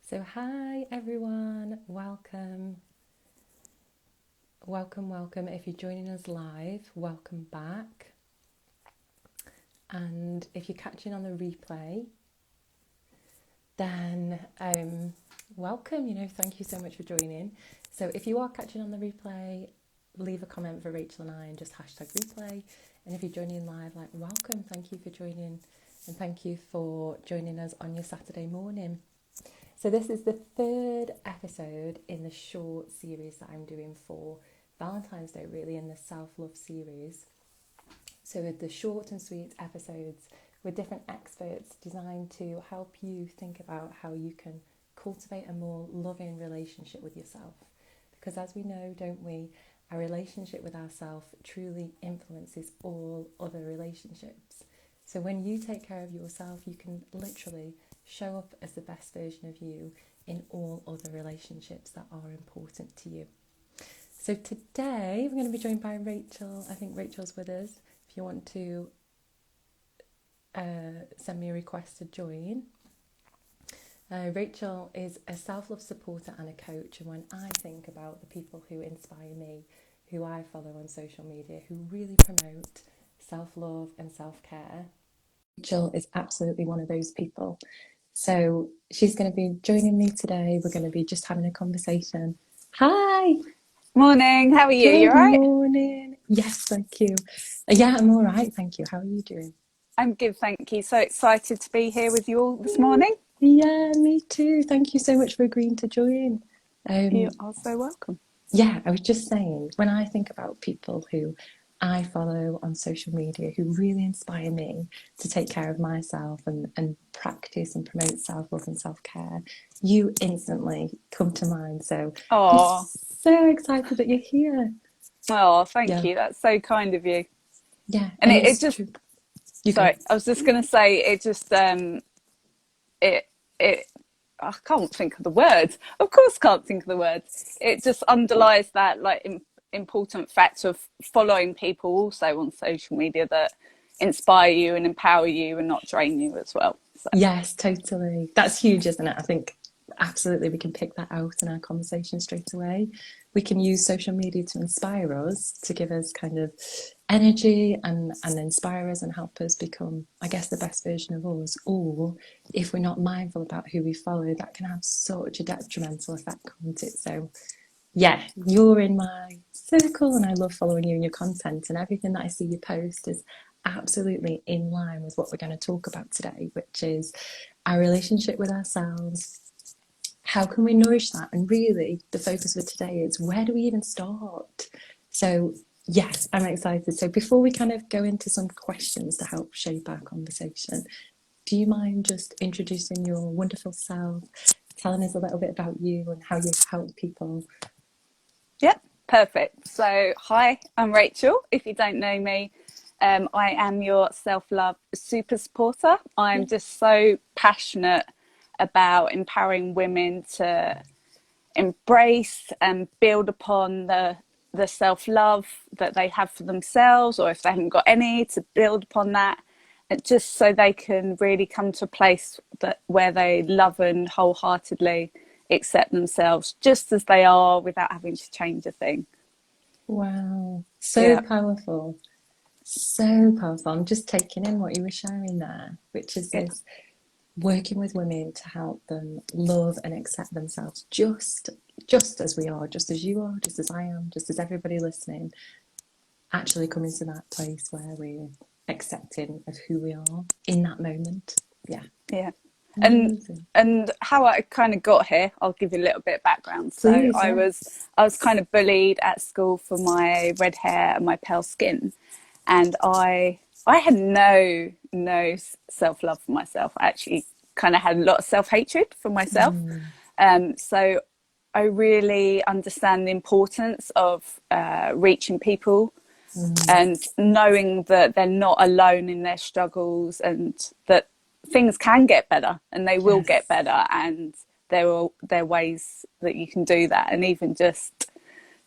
So, hi everyone, welcome. If you're joining us live, welcome back. And if you're catching on the replay, then welcome, thank you so much for joining. So, if you are catching on the replay, leave a comment for Rachel and I and just hashtag replay. And if you're joining live, welcome, thank you for joining, and thank you for joining us on your Saturday morning. So this is the third episode in the short series that I'm doing for Valentine's Day, really, in the self-love series. So with the short and sweet episodes with different experts designed to help you think about how you can cultivate a more loving relationship with yourself. Because as we know, don't we, our relationship with ourselves truly influences all other relationships. So when you take care of yourself, you can literally show up as the best version of you in all other relationships that are important to you. So today we're going to be joined by Rachel. I think Rachel's with us. If you want to send me a request to join. Rachel is a self-love supporter and a coach. And when I think about the people who inspire me, who I follow on social media, who really promote self-love and self-care, Rachel is absolutely one of those people. So she's going to be joining me today. We're going to be just having a conversation. Hi. Morning. How are you? You all right? Good morning. Yes, thank you. Yeah, I'm all right. Thank you. How are you doing? I'm good, thank you. So excited to be here with you all this morning. Yeah, me too. Thank you so much for agreeing to join. You are so welcome. Yeah, I was just saying, when I think about people who I follow on social media who really inspire me to take care of myself and practice and promote self-love and self-care, you instantly come to mind. So I'm so excited that you're here. Oh, thank Yeah, you. That's so kind of you. yeah, And and it it's just, true. You go. sorry, I was just going to say, it just, it, it, I can't think of the words. Of course, can't think of the words. It just underlies that important fact of following people also on social media that inspire you and empower you and not drain you as well. So. Yes, totally. That's huge, isn't it? I think absolutely we can pick that out in our conversation straight away. We can use social media to inspire us, to give us kind of energy and inspire us and help us become, I guess, the best version of us. Or if we're not mindful about who we follow, that can have such a detrimental effect, can't it? So yeah, you're in my circle and I love following you and your content, and everything that I see you post is absolutely in line with what we're going to talk about today, which is our relationship with ourselves. How can we nourish that? And really, the focus for today is, where do we even start? So yes, I'm excited. So before we kind of go into some questions to help shape our conversation, do you mind just introducing your wonderful self, telling us a little bit about you and how you help people? Yep, perfect. So, hi, I'm Rachel. If you don't know me, I am your self-love super supporter. I'm just so passionate about empowering women to embrace and build upon the self-love that they have for themselves, or if they haven't got any, to build upon that, and just so they can really come to a place where they love and wholeheartedly accept themselves just as they are without having to change a thing. Wow, so Yeah. powerful. So powerful. I'm just taking in what you were sharing there, which is Yeah. this working with women to help them love and accept themselves just as we are, just as you are, just as I am, just as everybody listening, actually coming to that place where we're accepting of who we are in that moment. Yeah. Yeah. And Amazing. and how I kind of got here, I'll give you a little bit of background. So Please, I yeah. was kind of bullied at school for my red hair and my pale skin, and I had no self love for myself. I actually kind of had a lot of self hatred for myself. So I really understand the importance of reaching people and knowing that they're not alone in their struggles, and that things can get better and they will get Yes. better, and there are ways that you can do that. And even just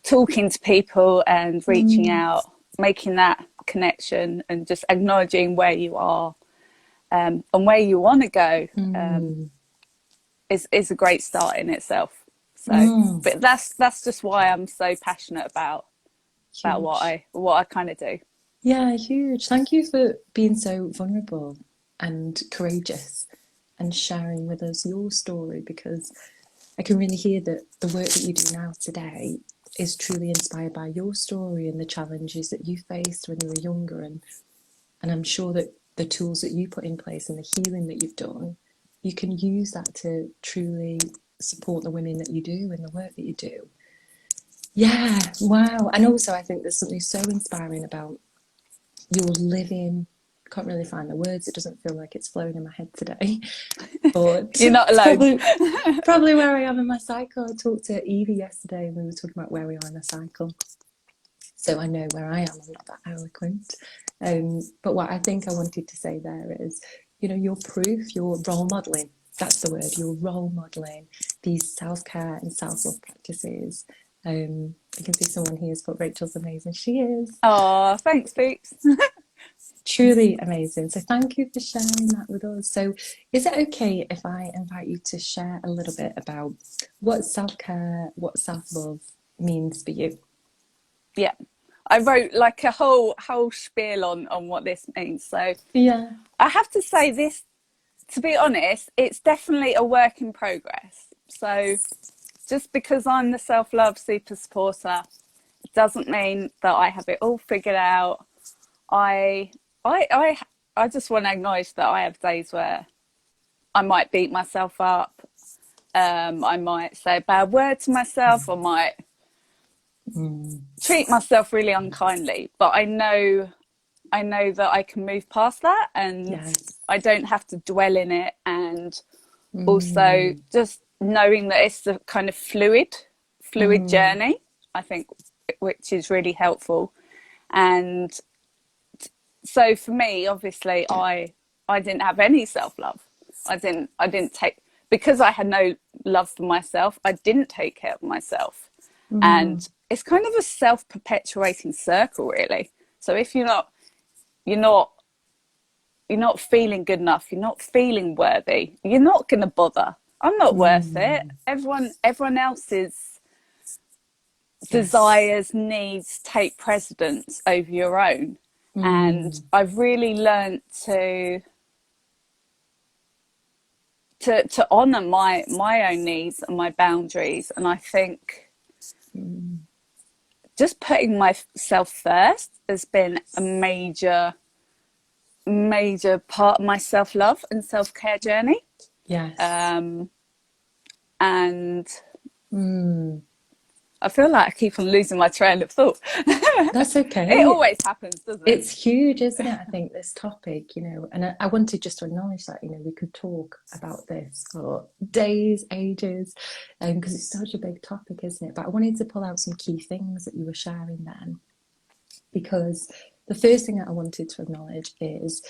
talking to people and reaching out, making that connection and just acknowledging where you are, and where you want to go, is a great start in itself. So, but that's just why I'm so passionate about Huge. what I kind of do. Yeah, huge. Thank you for being so vulnerable and courageous and sharing with us your story, because I can really hear that the work that you do now today is truly inspired by your story and the challenges that you faced when you were younger. And I'm sure that the tools that you put in place and the healing that you've done, you can use that to truly support the women that you do and the work that you do. Yeah, wow. And also, I think there's something so inspiring about your living. Can't really find the words. It doesn't feel like it's flowing in my head today, but You're not it's alone. probably where I am in my cycle. I talked to Evie yesterday, and we were talking about where we are in the cycle. So I know where I am. I'm not that eloquent, but what I think I wanted to say there is, your proof, your role modelling. That's the word. You're role modelling these self-care and self-love practices. I can see someone here has put Rachel's amazing. She is. Oh, thanks, Boots. Truly amazing. So thank you for sharing that with us. So is it okay if I invite you to share a little bit about what self-care, what self-love means for you? Yeah. I wrote like a whole spiel on what this means. So Yeah. I have to say this, to be honest, it's definitely a work in progress. So just because I'm the self-love super supporter doesn't mean that I have it all figured out. I I I just want to acknowledge that I have days where I might beat myself up. I might say a bad word to myself. I might treat myself really unkindly. But I know that I can move past that, and Yes. I don't have to dwell in it. And also Mm. just knowing that it's a kind of fluid Mm. journey, I think, which is really helpful. And so for me, obviously, I didn't have any self-love. I didn't take, because I had no love for myself, I didn't take care of myself. Mm. And it's kind of a self-perpetuating circle, really. So if you're not you're not feeling good enough, you're not feeling worthy, you're not going to bother. I'm not worth it. Mm. Everyone else's Yes. desires, needs take precedence over your own. And Mm. I've really learned to honor my own needs and my boundaries. And I think just putting myself first has been a major part of my self-love and self-care journey. Yes. Um, and Mm. I feel like I keep on losing my train of thought. That's It okay. always happens, doesn't it? It's huge, isn't it? I think this topic, and I wanted just to acknowledge that, we could talk about this for days, ages, because it's such a big topic, isn't it? But I wanted to pull out some key things that you were sharing then, because the first thing that I wanted to acknowledge is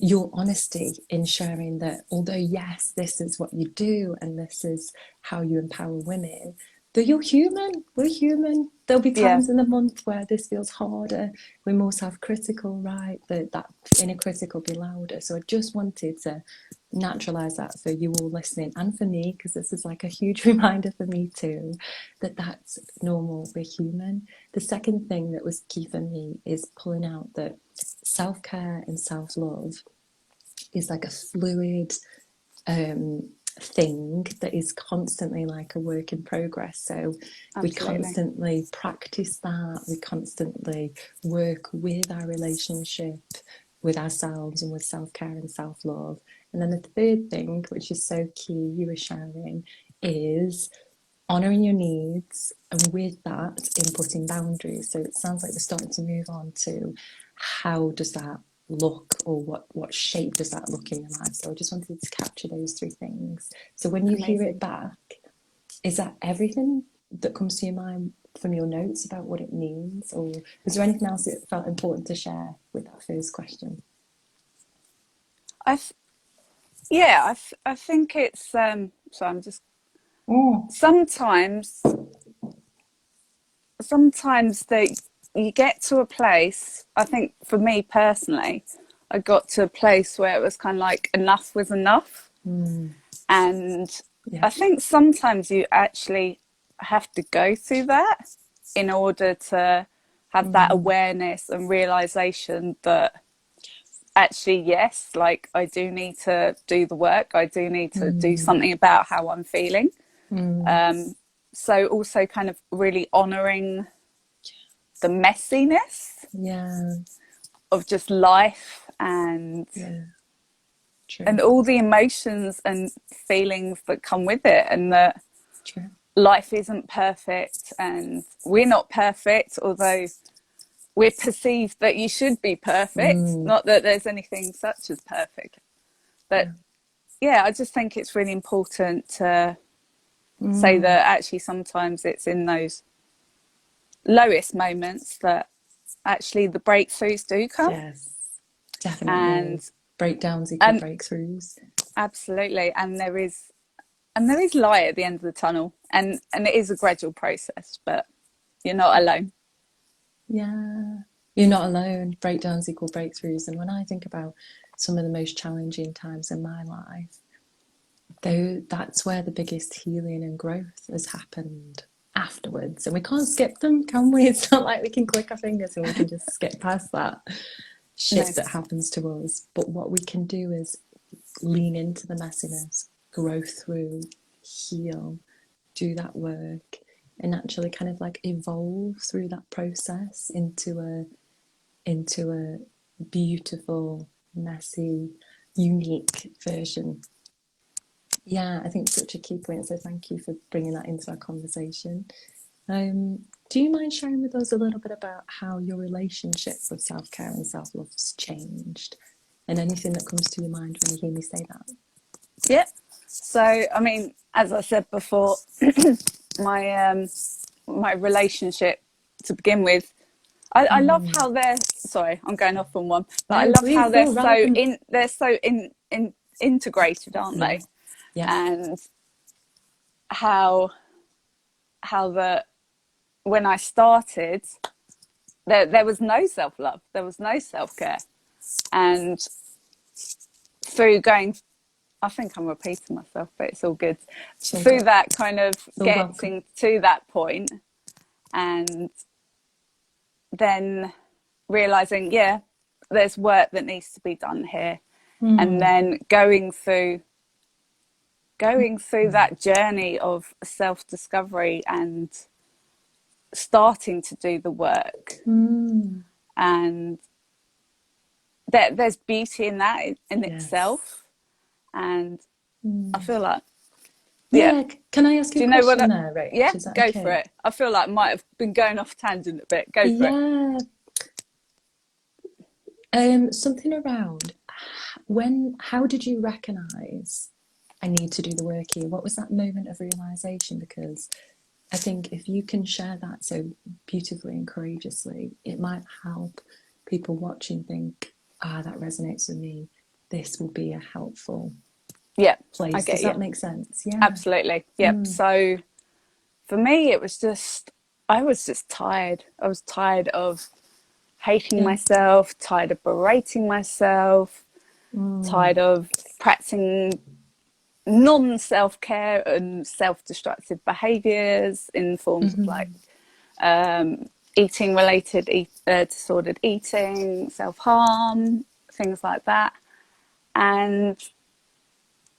your honesty in sharing that although, yes, this is what you do and this is how you empower women, that you're human. We're human. There'll be Yeah. times in the month where this feels harder. We're more self-critical, right? That inner critic will be louder. So I just wanted to naturalize that for you all listening, and for me, because this is like a huge reminder for me too, that that's normal. We're human. The second thing that was key for me is pulling out that self-care and self-love is like a fluid thing that is constantly like a work in progress. So we Absolutely. constantly practice that, we constantly work with our relationship with ourselves and with self-care and self-love. And then the third thing, which is so key, you were sharing, is honouring your needs, and with that, inputting boundaries. So it sounds like we're starting to move on to how does that look, or what shape does that look in your life. So I just wanted to capture those three things. So when you hear it Amazing. back, is that everything that comes to your mind from your notes about what it means, or was there anything else that felt important to share with that first question? I yeah, I think it's so I'm just Oh. sometimes that you get to a place, I think for me personally, I got to a place where it was kind of like enough was enough. Mm. And Yeah. I think sometimes you actually have to go through that in order to have that awareness and realization that actually, yes, like I do need to do the work. I do need to do something about how I'm feeling. So also kind of really honoring the messiness Yeah. of just life and Yeah. True. and all the emotions and feelings that come with it, and that True. life isn't perfect and we're not perfect, although we're perceived that you should be perfect. Not that there's anything such as perfect, but yeah, I just think it's really important to say that actually sometimes it's in those lowest moments that actually the breakthroughs do come. Yes. Definitely. and Breakdowns equal and breakthroughs. absolutely, and there is light at the end of the tunnel, and it is a gradual process, but you're not alone. Yeah. You're not alone. Breakdowns equal breakthroughs. And when I think about some of the most challenging times in my life, though, that's where the biggest healing and growth has happened afterwards. And we can't skip them, can we? It's not like we can click our fingers and we can just skip past that shit No. that happens to us. But what we can do is lean into the messiness, grow through, heal, do that work, and actually kind of like evolve through that process into a beautiful, messy, unique version. Yeah, I think such a key point. So thank you for bringing that into our conversation. Do you mind sharing with us a little bit about how your relationship with self-care and self-love has changed, and anything that comes to your mind when you hear me say that? Yeah. So, I mean, as I said before, my relationship to begin with, I love how they're. Sorry, I'm going off on one, but I No, love how please, they're go so relevant. integrated, aren't Yeah, they? yeah. And how the when I started, there was no self love, there was no self care, and through going, I think I'm repeating myself, but it's all good. So Through that kind of so welcome. getting to that point, and then realizing, yeah, there's work that needs to be done here, and then going through that journey of self discovery and starting to do the work, and there's beauty in that in Yes. itself. And I feel like, yeah. Yeah, can I ask you Do a you know what? question there, Yeah, Rach? Is that go for okay? it. I feel like I might have been going off tangent a bit. Go for it. Yeah. Something around how did you recognize I need to do the work here? What was that moment of realization? Because I think if you can share that so beautifully and courageously, it might help people watching think, that resonates with me. This will be a helpful Yeah, I place. get Does you. that make sense? Yeah. Absolutely. Yep. So for me, I was just tired. I was tired of hating Yeah. myself, tired of berating myself, tired of practicing non self care and self destructive behaviors in forms of like eating related, disordered eating, self harm, things like that. And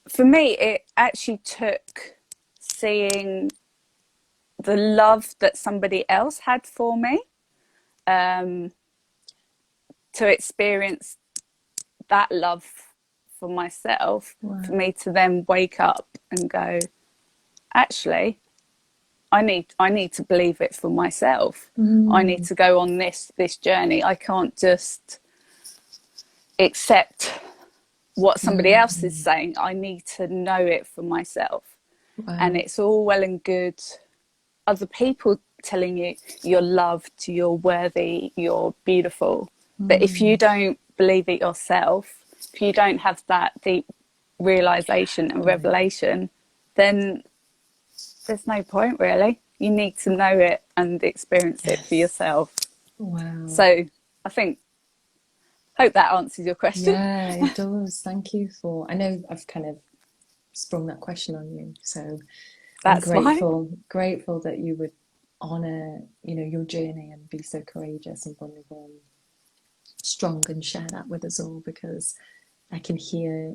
for me, it actually took seeing the love that somebody else had for me, to experience that love for myself, for Wow. me to then wake up and go, actually, I need to believe it for myself. I need to go on this journey. I can't just accept what somebody else is saying. I need to know it for myself. And Wow. it's all well and good other people telling you you're loved, you're worthy, you're beautiful. But if you don't believe it yourself, if you don't have that deep realization and Right. revelation, then there's no point really. You need to know it and experience it for Yes. yourself. Wow. So I hope that answers your question. Yeah, it does. Thank you for. I know I've kind of sprung that question on you. So I'm That's fine. grateful that you would honor, you know, your journey and be so courageous and vulnerable and strong and share that with us all, because I can hear,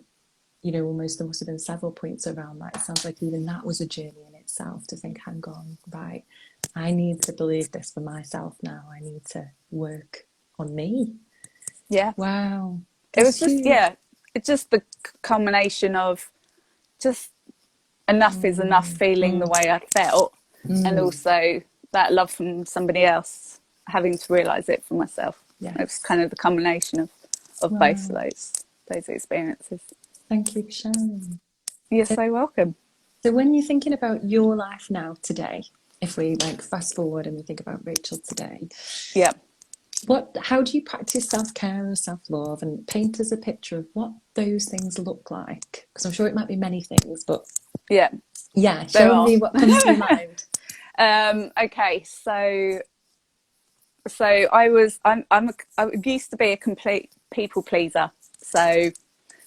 you know, almost there must have been several points around that. It sounds like even that was a journey in itself, to think, hang on, right, I need to believe this for myself now. I need to work on me. Yeah. Wow. It That's was just, huge. yeah, it's just the culmination of just enough is enough, feeling the way I felt, and also that love from somebody else, having to realize it for myself. It was Yes. kind of the culmination of both of Wow. those experiences. Thank you for sharing. You're So, so welcome. so when you're thinking about your life now today, if we like fast forward and we think about Rachel today, Yeah. how do you practice self-care or self-love, and paint us a picture of what those things look like? Because I'm sure it might be many things, but Yeah, yeah, there show are. me what comes to your mind. Okay, so I used to be a complete people pleaser. So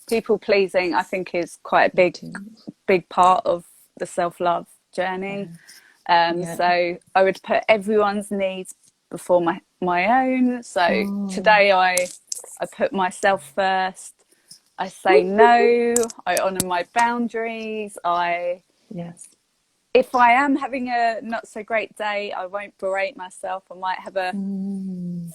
people pleasing, I think, is quite a Me too. big part of the self-love journey. Yeah. Yeah. So I would put everyone's needs before my own. So Oh. today I put myself first. I say Woo-hoo. no. I honour my boundaries. Yes. If I am having a not so great day, I won't berate myself. I might have a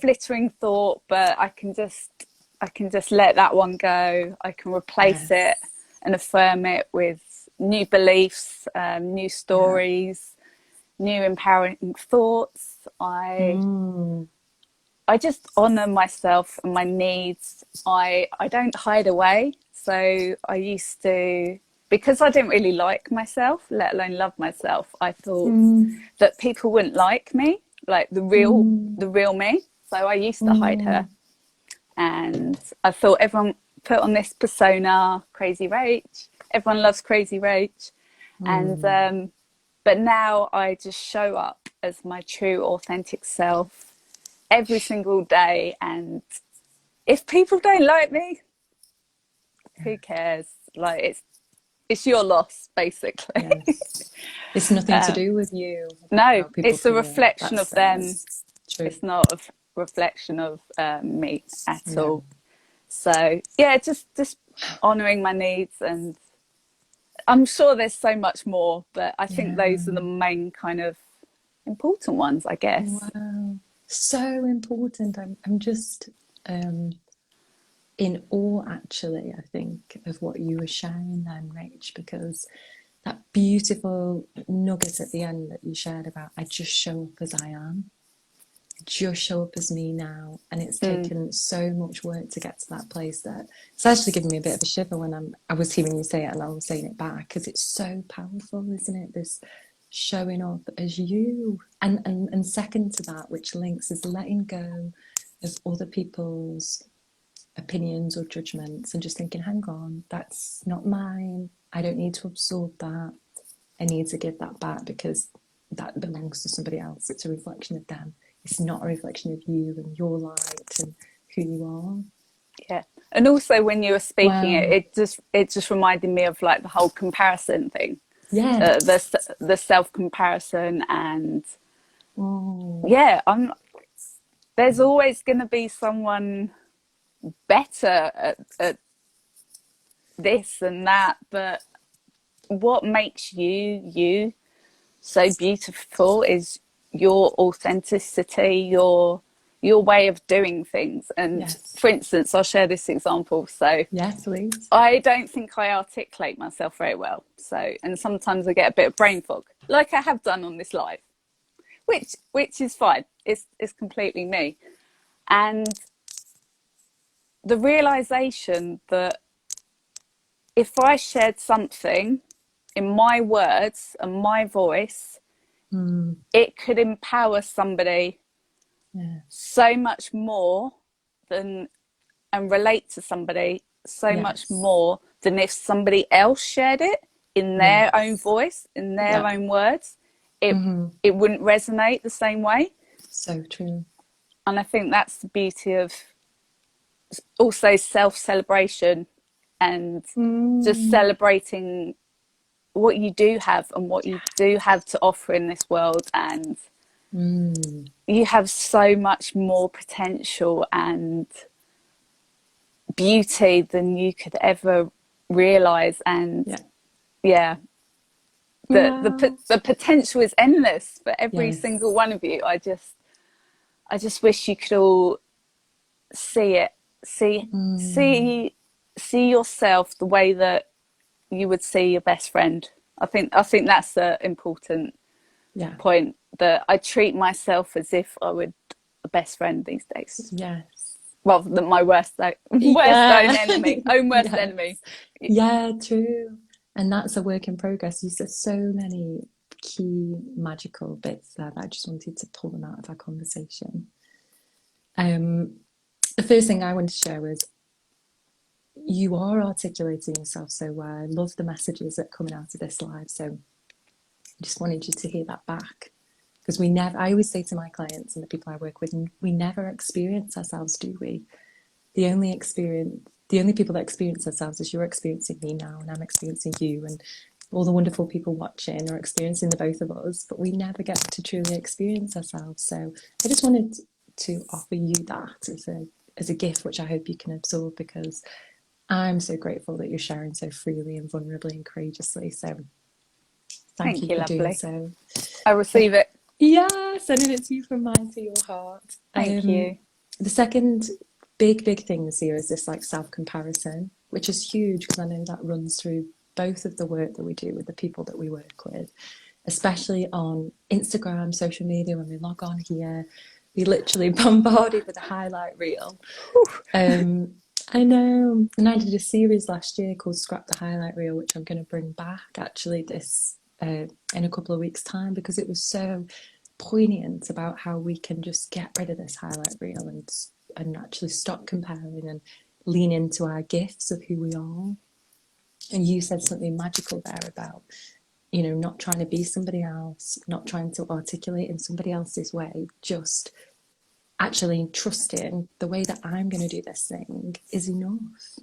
flittering thought, but I can just let that one go. I can replace it Yes. and affirm it with new beliefs, new Yeah. stories, new empowering thoughts. I just honor myself and my needs. I don't hide away. So I used to, because I didn't really like myself, let alone love myself, I thought Mm. that people wouldn't like me, like Mm. the real me. So I used to hide her. Mm. And I thought everyone put on this persona, crazy Rach. Everyone loves crazy Rach. And Mm. but now I just show up as my true authentic self every single day, and if people don't like me, who cares? Like, it's your loss, basically. Yes. It's nothing to do with you about No, how people it's a feel. reflection of That's them. true. It's not a reflection of me at Yeah. all. So yeah, just honoring my needs, and I'm sure there's so much more, but I think Yeah. those are the main kind of important ones, I guess. Wow. So important. I'm just in awe, actually, I think, of what you were sharing then, Rach, because that beautiful nugget at the end that you shared about, I just show up as I am, just show up as me now. And it's taken so much work to get to that place that it's actually given me a bit of a shiver when I was hearing you say it and I was saying it back, because it's so powerful, isn't it? This showing up as you. And second to that, which links, is letting go of other people's opinions or judgments and just thinking, hang on, that's not mine. I don't need to absorb that. I need to give that back because that belongs to somebody else. It's a reflection of them. It's not a reflection of you and your light and who you are. Yeah. And also when you were speaking Wow. it just reminded me of like the whole comparison thing. Yes. The self comparison, and Oh. yeah, there's always going to be someone better at this and that, but what makes you so beautiful is your authenticity, your way of doing things. And Yes. for instance, I'll share this example. So Yes, please. I don't think I articulate myself very well. So, and sometimes I get a bit of brain fog, like I have done on this live, which is fine. It's completely me. And the realization that if I shared something in my words and my voice, it could empower somebody Yeah. so much more than, and relate to somebody so much Yes. more than if somebody else shared it in their own Yes. voice, in their Yeah. own words. It wouldn't resonate the same way. So true. And I think that's the beauty of also self-celebration, and just celebrating what you do have and what you do have to offer in this world, and you have so much more potential and beauty than you could ever realize. And yeah, Wow. the potential is endless for every Yes. single one of you. I just wish you could all see it, see yourself the way that you would see your best friend. I think that's the important Yeah. point, that I treat myself as if I would a best friend these days, Yes. rather than my worst Yeah. own worst Yes. enemy. Yeah, true. And that's a work in progress. You said so many key magical bits there that I just wanted to pull them out of our conversation. The first thing I wanted to share was you are articulating yourself so well. I love the messages that are coming out of this live. So I just wanted you to hear that back. Because I always say to my clients and the people I work with, we never experience ourselves, do we? The only people that experience ourselves is you're experiencing me now, and I'm experiencing you, and all the wonderful people watching are experiencing the both of us, but we never get to truly experience ourselves. So I just wanted to offer you that as a gift, which I hope you can absorb, because I'm so grateful that you're sharing so freely and vulnerably and courageously. So thank you You, for doing lovely. so. I receive it. Yeah, sending it to you from mine to your heart. Thank you. The second big thing this year is this like self-comparison, which is huge, because I know that runs through both of the work that we do with the people that we work with, especially on Instagram, social media. When we log on here, we literally bombarded with a highlight reel. I know, and I did a series last year called Scrap the Highlight Reel, which I'm going to bring back actually this in a couple of weeks' time, because it was so poignant about how we can just get rid of this highlight reel and actually stop comparing and lean into our gifts of who we are. And you said something magical there about, not trying to be somebody else, not trying to articulate in somebody else's way, just actually trusting the way that I'm going to do this thing is enough.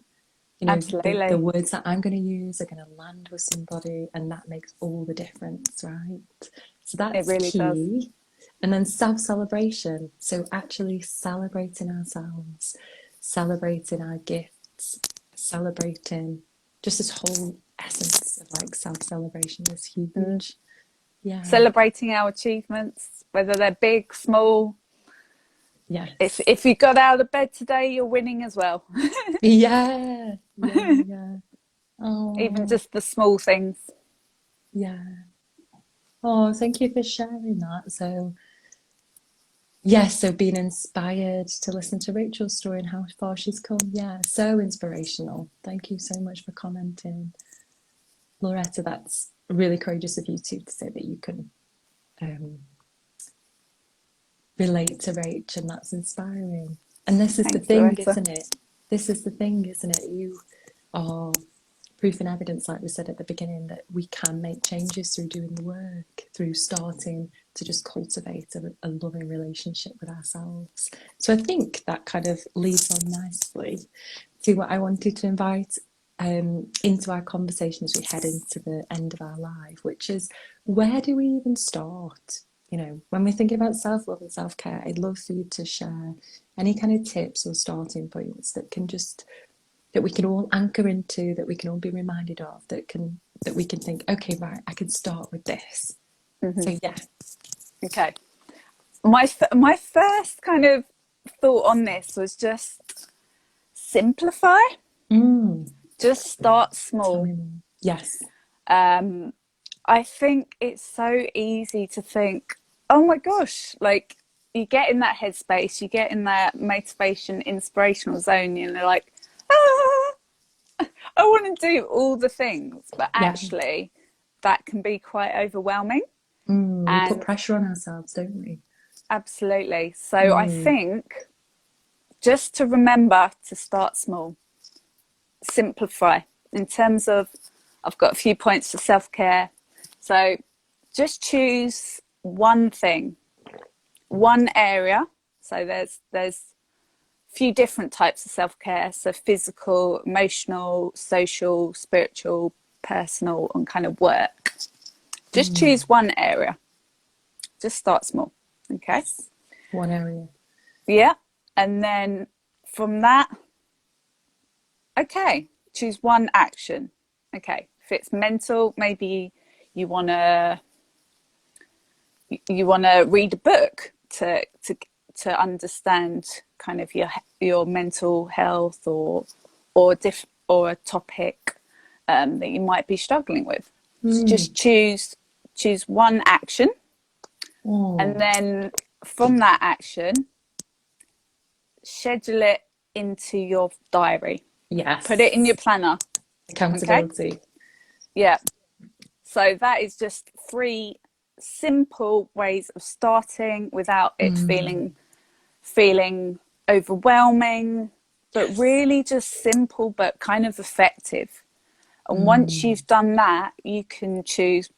Absolutely. The words that I'm going to use are going to land with somebody, and that makes all the difference, right? So that's It really key. does. And then self-celebration. So actually celebrating ourselves, celebrating our gifts, celebrating just this whole essence of like self-celebration is huge. Yeah. Celebrating our achievements, whether they're big, small. Yes. If you got out of bed today, you're winning as well. Yeah. Oh. Even just the small things. Yeah. Oh, thank you for sharing that. So, yes, so being inspired to listen to Rachel's story and how far she's come. Yeah, so inspirational. Thank you so much for commenting. Loretta, that's really courageous of you too, to say that you can relate to Rach, and that's inspiring. And this is the thing, isn't it? This is the thing, isn't it? You are proof and evidence, like we said at the beginning, that we can make changes through doing the work, through starting to just cultivate a loving relationship with ourselves. So I think that kind of leads on nicely to what I wanted to invite into our conversation as we head into the end of our life, which is, where do we even start? When we're thinking about self-love and self-care, I'd love for you to share any kind of tips or starting points that we can all anchor into, that we can all be reminded of, that we can think, okay, right, I can start with this. So yeah. Okay. My first kind of thought on this was just simplify. Just start small. Yes. I think it's so easy to think, oh my gosh, like you get in that headspace, you get in that motivation, inspirational zone, and you're like, I want to do all the things, but actually that can be quite overwhelming. We put pressure on ourselves, don't we? Absolutely. So I think just to remember to start small, simplify. In terms of, I've got a few points for self-care. So just choose one thing, one area. So there's a few different types of self-care. So physical, emotional, social, spiritual, personal and kind of work. Just choose one area. Just start small. Okay. One area. Yeah. And then from that, okay, choose one action. Okay. If it's mental, maybe you want to read a book to understand kind of your mental health, or a topic that you might be struggling with. So just choose one action, and then from that action, schedule it into your diary. Yes. Put it in your planner. Accountability. Okay? Yeah. So that is just 3 simple ways of starting without it feeling overwhelming, but really just simple but kind of effective. And once you've done that, you can choose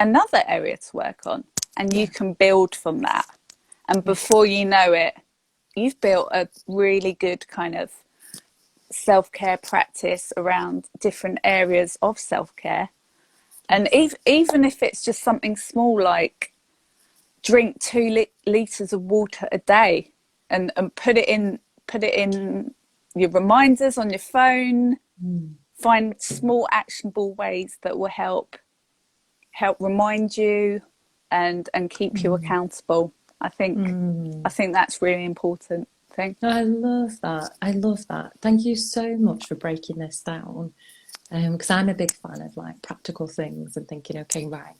another area to work on, and you can build from that. And before you know it, you've built a really good kind of self-care practice around different areas of self-care. And even if it's just something small, like drink 2 liters of water a day, and put it in your reminders on your phone. Find small actionable ways that will help remind you and keep you accountable. I think that's really important thing. I love that. Thank you so much for breaking this down, because I'm a big fan of like practical things and thinking, okay, right,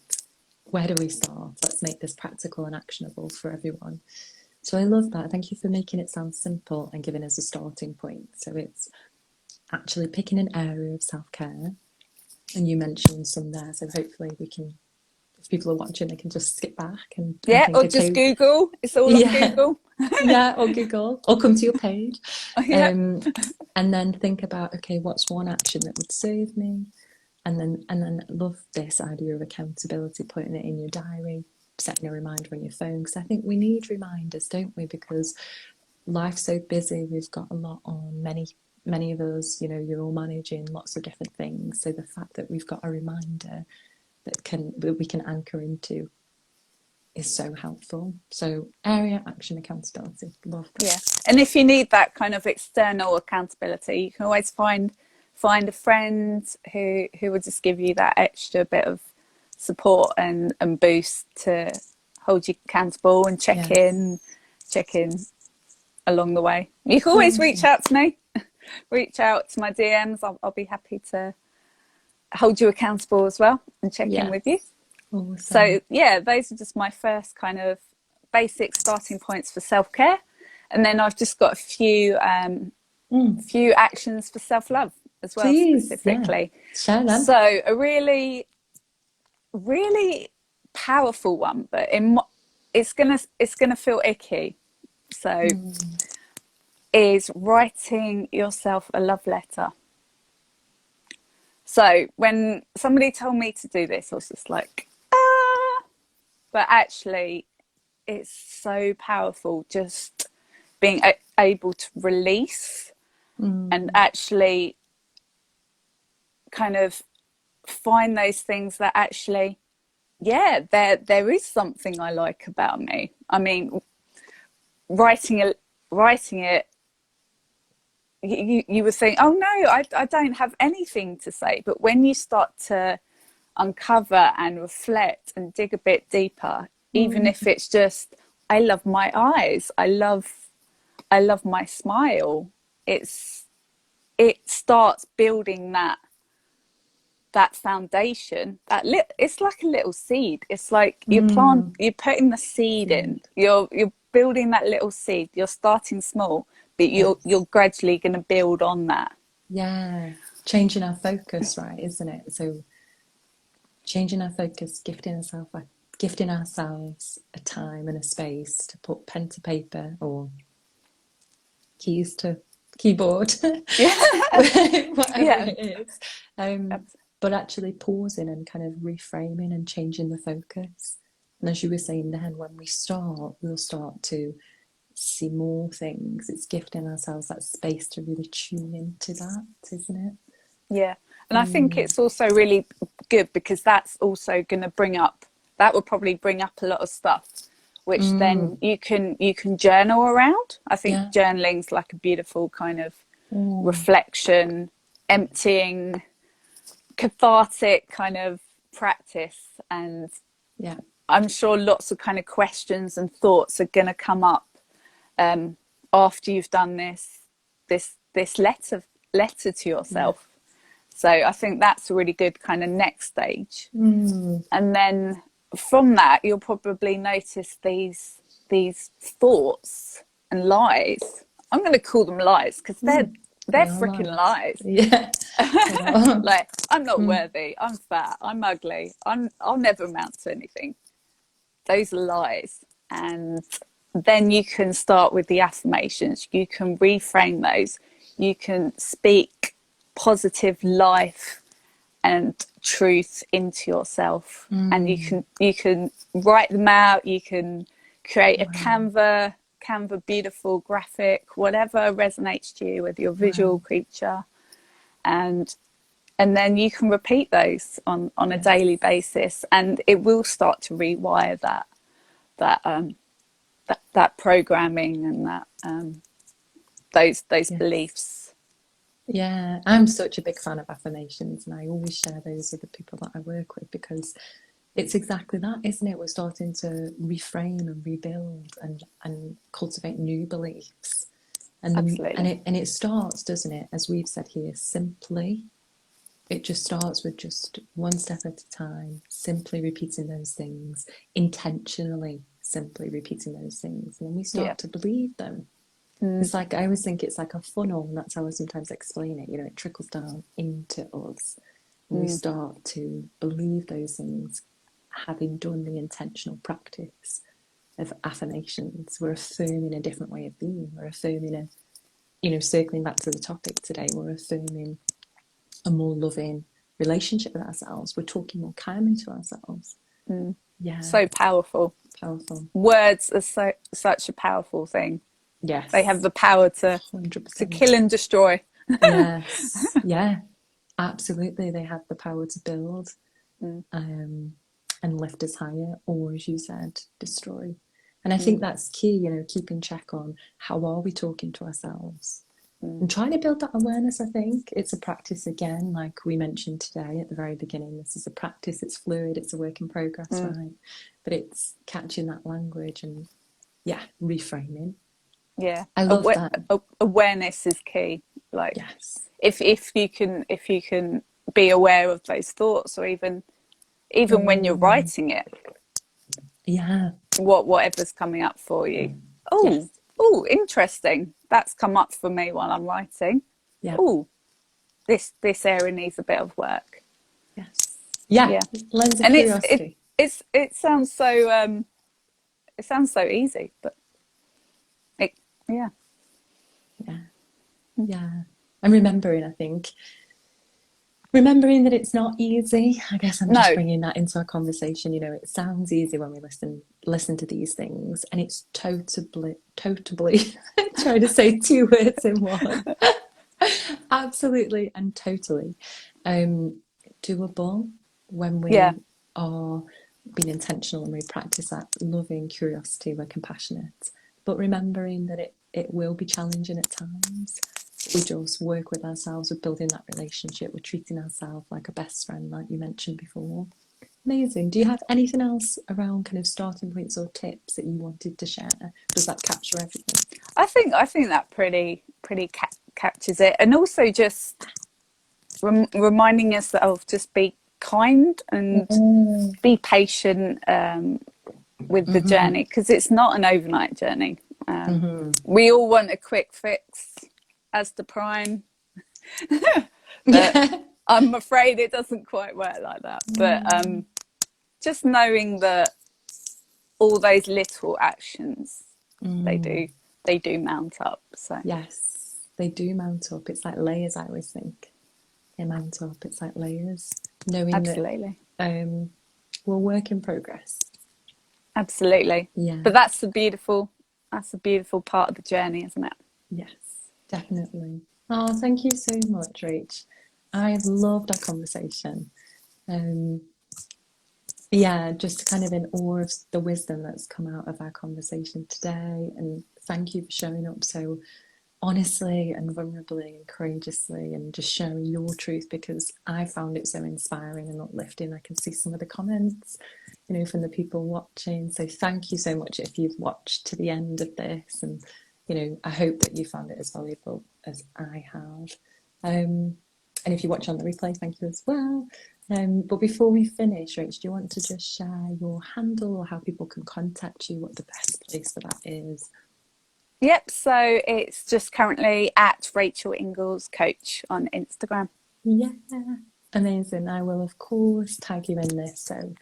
where do we start? Let's make this practical and actionable for everyone. So I love that. Thank you for making it sound simple and giving us a starting point. So it's actually picking an area of self-care, and you mentioned some there, so hopefully we can, if people are watching, they can just skip back and think, or okay, just Google. It's all on Google. Or Google, or come to your page. And then think about, okay, what's one action that would serve me? And then love this idea of accountability, putting it in your diary, setting a reminder on your phone, because I think we need reminders, don't we? Because life's so busy, we've got a lot on, many of us, you're all managing lots of different things. So the fact that we've got a reminder that we can anchor into is so helpful. So area, action, accountability. Love that. Yeah. And if you need that kind of external accountability, you can always find a friend who will just give you that extra bit of support and boost to hold you accountable and check in along the way. You can always reach out to me, reach out to my DMs. I'll be happy to hold you accountable as well and check in with you. Awesome. So those are just my first kind of basic starting points for self-care, and then I've just got a few actions for self-love as well. Please, specifically. Share them. So a really, really powerful one, but it's gonna feel icky. So is writing yourself a love letter. So when somebody told me to do this, I was just like, but actually it's so powerful, just being able to release and actually kind of find those things that actually, there is something I like about me. I mean, writing it, you would think, oh no, I don't have anything to say. But when you start to uncover and reflect and dig a bit deeper, even if it's just, I love my eyes, I love my smile, it starts building that foundation. It's like a little seed. It's like you're putting the seed in. You're building that little seed. You're starting small, but you're gradually going to build on that. Yeah, changing our focus, right? Isn't it? So changing our focus, gifting ourselves a time and a space to put pen to paper or keys to keyboard, whatever it is. But actually pausing and kind of reframing and changing the focus. And as you were saying then, when we'll start to see more things. It's gifting ourselves that space to really tune into that, isn't it? Yeah. And I think it's also really good because that's also going to that will probably bring up a lot of stuff, which then you can journal around. I think Yeah. journaling's like a beautiful kind of reflection, emptying, cathartic kind of practice. And Yeah. I'm sure lots of kind of questions and thoughts are going to come up after you've done this letter to yourself. So I think that's a really good kind of next stage. And then from that, you'll probably notice these thoughts and lies. I'm going to call them lies because they're freaking lies. Yeah. Like, I'm not worthy. I'm fat. I'm ugly. I'll never amount to anything. Those are lies. And then you can start with the affirmations. You can reframe those. You can speak positive life and truth into yourself, and you can write them out. You can create a Canva beautiful graphic, whatever resonates to you, whether you're a visual creature, and then you can repeat those on a daily basis, and it will start to rewire that programming and those beliefs. Yeah, I'm such a big fan of affirmations, and I always share those with the people that I work with because it's exactly that, isn't it? We're starting to reframe and rebuild and cultivate new beliefs. Absolutely. And it starts, doesn't it, as we've said here, simply. It just starts with just one step at a time, simply repeating those things, intentionally simply repeating those things. And then we start to believe them. It's like, I always think it's like a funnel, and that's how I sometimes explain it. You know, it trickles down into us, and we start to believe those things, having done the intentional practice of affirmations. We're affirming a different way of being. We're affirming circling back to the topic today, we're affirming a more loving relationship with ourselves. We're talking more kindly to ourselves. Yeah. So powerful. Powerful. Words are such a powerful thing. Yes. They have the power to 100%. kill and destroy. Yes. Yeah. Absolutely. They have the power to build and lift us higher, or as you said, destroy. And I think that's key, keeping check on how are we talking to ourselves. And trying to build that awareness. I think it's a practice again, like we mentioned today at the very beginning. This is a practice, it's fluid, it's a work in progress, right? But it's catching that language and reframing. Yeah, I love that. Awareness is key. Like, yes, if you can be aware of those thoughts, or even when you're writing it, whatever's coming up for you. Oh, interesting. That's come up for me while I'm writing. Oh, this area needs a bit of work. Yes. Yeah. Lens of And curiosity. it sounds so easy, but I'm remembering that it's not easy. I guess I'm just bringing that into our conversation. It sounds easy when we listen to these things, and it's totally trying to say two words in one. Absolutely and totally doable when we are being intentional and we practice that loving curiosity. We're compassionate, but remembering that it will be challenging at times. We just work with ourselves, we're building that relationship, we're treating ourselves like a best friend, like you mentioned before. Amazing. Do you have anything else around kind of starting points or tips that you wanted to share? Does that capture everything? I think that pretty captures it, and also just reminding yourself, just be kind and be patient with the journey, because it's not an overnight journey. We all want a quick fix as the prime. But I'm afraid it doesn't quite work like that. But just knowing that all those little actions, they do mount up. So yes, they do mount up. It's like layers, I always think. They mount up. It's like layers. Knowing absolutely that we're a work in progress. Absolutely. Yeah. But that's a beautiful part of the journey, isn't it? Yes, definitely. Oh, thank you so much, Rach. I loved our conversation. Yeah, just kind of in awe of the wisdom that's come out of our conversation today. And thank you for showing up so honestly and vulnerably and courageously and just sharing your truth, because I found it so inspiring and uplifting. I can see some of the comments, from the people watching. So thank you so much if you've watched to the end of this. And, I hope that you found it as valuable as I have. And if you watch on the replay, thank you as well. But before we finish, Rach, do you want to just share your handle or how people can contact you, what the best place for that is? Yep, so it's just currently at Rachel Inglis Coach on Instagram. Yeah, amazing. I will, of course, tag you in this so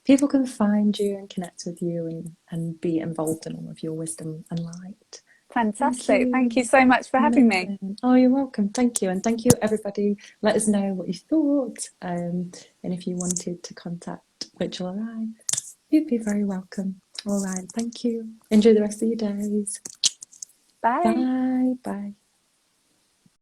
people can find you and connect with you and be involved in all of your wisdom and light. Fantastic. Thank you so much for having me. Oh, you're welcome. Thank you. And thank you, everybody. Let us know what you thought. And if you wanted to contact Rachel or I, you'd be very welcome. All right. Thank you. Enjoy the rest of your days. Bye. Bye. Bye.